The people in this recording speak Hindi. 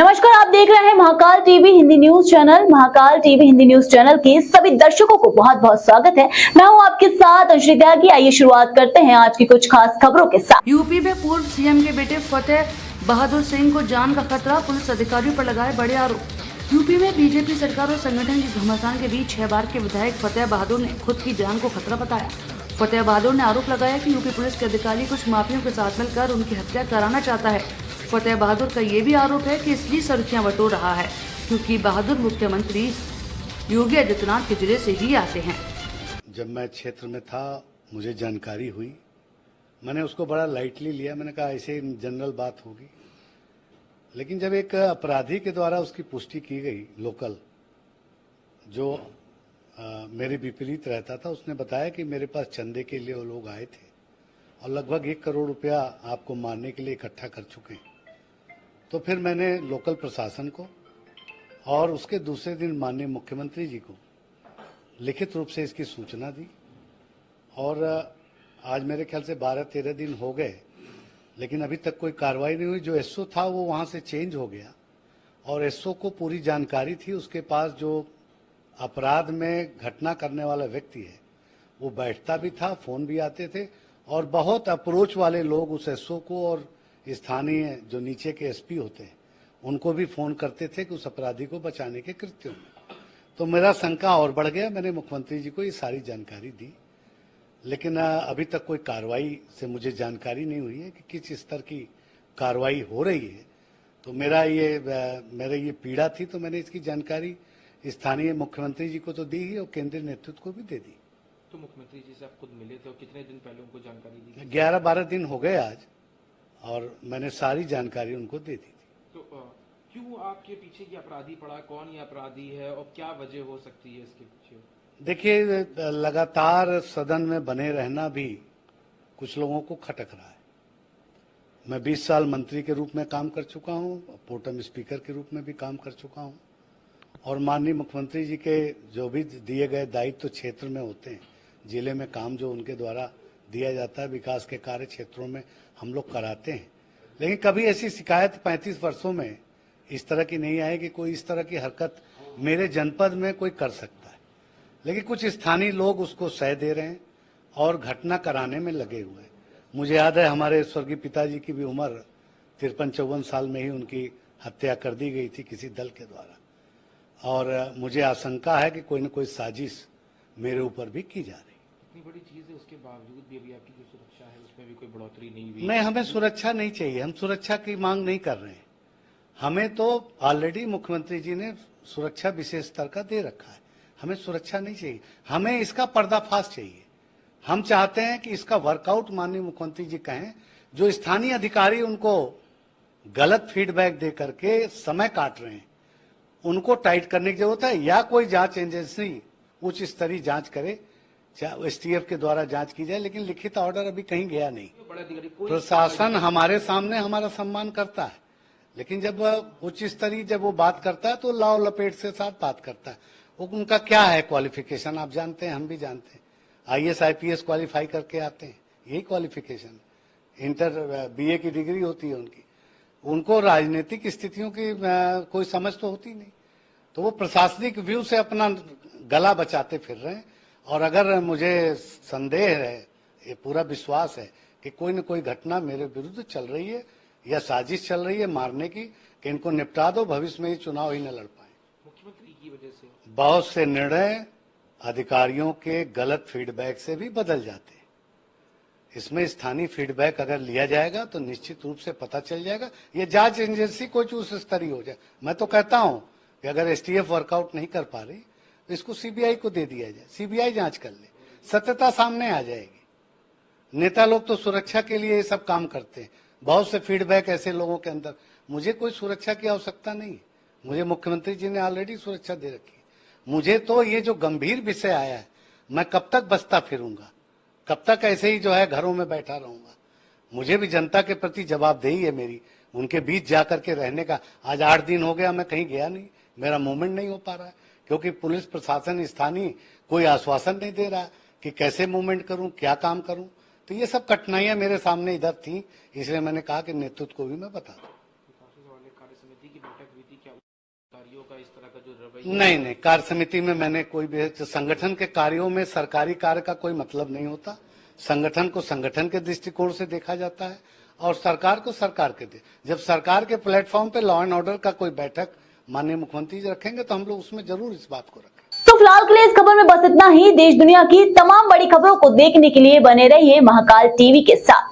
नमस्कार, आप देख रहे हैं Mahakal TV Hindi news channel. Mahakal TV Hindi news channel के सभी दर्शकों को बहुत बहुत स्वागत है। मैं हूं आपके साथ अंशु त्यागी। आइए शुरुआत करते हैं आज की कुछ खास खबरों के साथ। यूपी में पूर्व सीएम के बेटे फतेह बहादुर सिंह को जान का खतरा, पुलिस अधिकारियों पर लगाए बड़े आरोप। यूपी में बीजेपी सरकार और संगठन की घमासान के बीच 6 बार के विधायक फतेह बहादुर ने खुद की जान को खतरा बताया। फतेह बहादुर ने आरोप लगाया कि यूपी पुलिस के अधिकारी कुछ माफियों के साथ मिलकर उनकी हत्या कराना चाहता है। फतेह बहादुर का ये भी आरोप है कि इसलिए सुर्खियां बटोर रहा है क्योंकि बहादुर मुख्यमंत्री योगी आदित्यनाथ के जिले से ही आते हैं। जब मैं क्षेत्र में था मुझे जानकारी हुई, मैंने उसको बड़ा लाइटली लिया। मैंने कहा ऐसे जनरल बात होगी, लेकिन जब एक अपराधी के द्वारा उसकी पुष्टि की गई, लोकल जो मेरे विपरीत रहता था, उसने बताया कि मेरे पास चंदे के लिए वो लोग आए थे और लगभग 1 करोड़ रुपया आपको मारने के लिए इकट्ठा कर चुके हैं। तो फिर मैंने लोकल प्रशासन को और उसके दूसरे दिन माननीय मुख्यमंत्री जी को लिखित रूप से इसकी सूचना दी और आज मेरे ख्याल से 12-13 दिन हो गए, लेकिन अभी तक कोई कार्रवाई नहीं हुई। जो एसओ था वो वहाँ से चेंज हो गया और एसओ को पूरी जानकारी थी। उसके पास जो अपराध में घटना करने वाला व्यक्ति है वो बैठता भी था, फोन भी आते थे और बहुत अप्रोच वाले लोग उस एसओ को और स्थानीय जो नीचे के एसपी होते हैं उनको भी फोन करते थे कि उस अपराधी को बचाने के कृत्यों में। तो मेरा शंका और बढ़ गया। मैंने मुख्यमंत्री जी को ये सारी जानकारी दी, लेकिन अभी तक कोई कार्रवाई से मुझे जानकारी नहीं हुई है कि किस स्तर की कार्रवाई हो रही है। तो मेरा ये पीड़ा थी, तो मैंने इसकी जानकारी स्थानीय मुख्यमंत्री जी को तो दी ही और केंद्रीय नेतृत्व को भी दे दी। तो मुख्यमंत्री जी से आप खुद मिले थे और कितने दिन पहले उनको जानकारी दी? 11-12 दिन हो गए आज और मैंने सारी जानकारी उनको दे दी थी। तो क्यों आपके पीछे ये अपराधी पड़ा? कौन ये अपराधी है और क्या वजह हो सकती है इसके पीछे? देखिए, लगातार सदन में बने रहना भी कुछ लोगों को खटक रहा है। मैं 20 साल मंत्री के रूप में काम कर चुका हूं, प्रोटेम स्पीकर के रूप में भी काम कर चुका हूं और माननीय मुख्यमंत्री जी के जो भी दिए गए दायित्व क्षेत्र में होते हैं, जिले में काम जो उनके द्वारा दिया जाता है, विकास के कार्य क्षेत्रों में हम लोग कराते हैं। लेकिन कभी ऐसी शिकायत 35 वर्षों में इस तरह की नहीं आई कि कोई इस तरह की हरकत मेरे जनपद में कोई कर सकता है। लेकिन कुछ स्थानीय लोग उसको सह दे रहे हैं और घटना कराने में लगे हुए हैं। मुझे याद है हमारे स्वर्गीय पिताजी की भी उम्र 53-54 साल में ही उनकी हत्या कर दी गई थी किसी दल के द्वारा और मुझे आशंका है कि कोई न कोई साजिश मेरे ऊपर भी की जा रही है। इतनी बड़ी चीज है, उसके बावजूद भी अभी आपकी जो सुरक्षा है उसमें भी कोई बढ़ोतरी नहीं हुई? नहीं, हमें सुरक्षा नहीं चाहिए। हम सुरक्षा की मांग नहीं कर रहे हैं। हमें तो ऑलरेडी मुख्यमंत्री जी ने सुरक्षा विशेष स्तर का दे रखा है। हमें सुरक्षा नहीं चाहिए, हमें इसका पर्दाफाश चाहिए। हम चाहते हैं कि इसका वर्कआउट माननीय मुख्यमंत्री जी कहें। जो स्थानीय अधिकारी उनको गलत फीडबैक दे करके समय काट रहे हैं, उनको टाइट करने की जरूरत है या कोई जांच एजेंसी उच्च स्तरीय जांच करे, एसटीएफ के द्वारा जांच की जाए। लेकिन लिखित ऑर्डर अभी कहीं गया नहीं। प्रशासन हमारे सामने हमारा सम्मान करता है, लेकिन जब उच्च स्तरीय जब वो बात करता है तो लाव लपेट से साथ बात करता है। वो उनका क्या है क्वालिफिकेशन, आप जानते हैं, हम भी जानते हैं। आईएएस आईपीएस क्वालिफाई करके आते हैं, यही क्वालिफिकेशन। इंटर बीए की डिग्री होती है उनकी। उनको राजनीतिक स्थितियों की कोई समझ तो होती नहीं, तो वो प्रशासनिक व्यू से अपना गला बचाते फिर रहे हैं। और अगर मुझे संदेह है, ये पूरा विश्वास है कि कोई न कोई घटना मेरे विरुद्ध चल रही है या साजिश चल रही है मारने की, कि इनको निपटा दो, भविष्य में ये चुनाव ही न लड़ पाए। मुख्यमंत्री की वजह से बहुत से निर्णय अधिकारियों के गलत फीडबैक से भी बदल जाते हैं। इसमें स्थानीय फीडबैक अगर लिया जाएगा तो निश्चित रूप से पता चल जाएगा। ये जांच एजेंसी कुछ उस स्तरीय हो जाए। मैं तो कहता हूं कि अगर एसटीएफ वर्कआउट नहीं कर पा रही तो इसको सीबीआई को दे दिया जाए, सीबीआई जांच कर ले, सत्यता सामने आ जाएगी। नेता लोग तो सुरक्षा के लिए ये सब काम करते हैं। बहुत से फीडबैक ऐसे लोगों के अंदर, मुझे कोई सुरक्षा की आवश्यकता नहीं है। मुझे मुख्यमंत्री जी ने ऑलरेडी सुरक्षा दे रखी है। मुझे तो ये जो गंभीर विषय आया है, मैं कब तक बसता फिरूंगा, कब तक ऐसे ही जो है घरों में बैठा रहूंगा। मुझे भी जनता के प्रति जवाबदेही है मेरी, उनके बीच जाकर के रहने का। आज 8 दिन हो गया मैं कहीं गया नहीं, मेरा मूवमेंट नहीं हो पा रहा है क्योंकि पुलिस प्रशासन स्थानीय कोई आश्वासन नहीं दे रहा कि कैसे मूवमेंट करूं, क्या काम करूं। तो ये सब कठिनाइयां मेरे सामने इधर थी, इसलिए मैंने कहा कि नेतृत्व को भी मैं बता दूं। कार्य समिति की बैठक हुई थी, क्या अधिकारियों का इस तरह का जो रवैया? नहीं, कार्य समिति में मैंने कोई भी संगठन के कार्यों में सरकारी कार्य का कोई मतलब नहीं होता। संगठन को संगठन के दृष्टिकोण से देखा जाता है और सरकार को सरकार के जब सरकार के प्लेटफॉर्म पे लॉ एंड ऑर्डर का कोई बैठक माननीय मुख्यमंत्री जी रखेंगे तो हम लोग उसमें जरूर इस बात को रखेंगे। तो फिलहाल के लिए इस खबर में बस इतना ही। देश दुनिया की तमाम बड़ी खबरों को देखने के लिए बने रहिए महाकाल टीवी के साथ।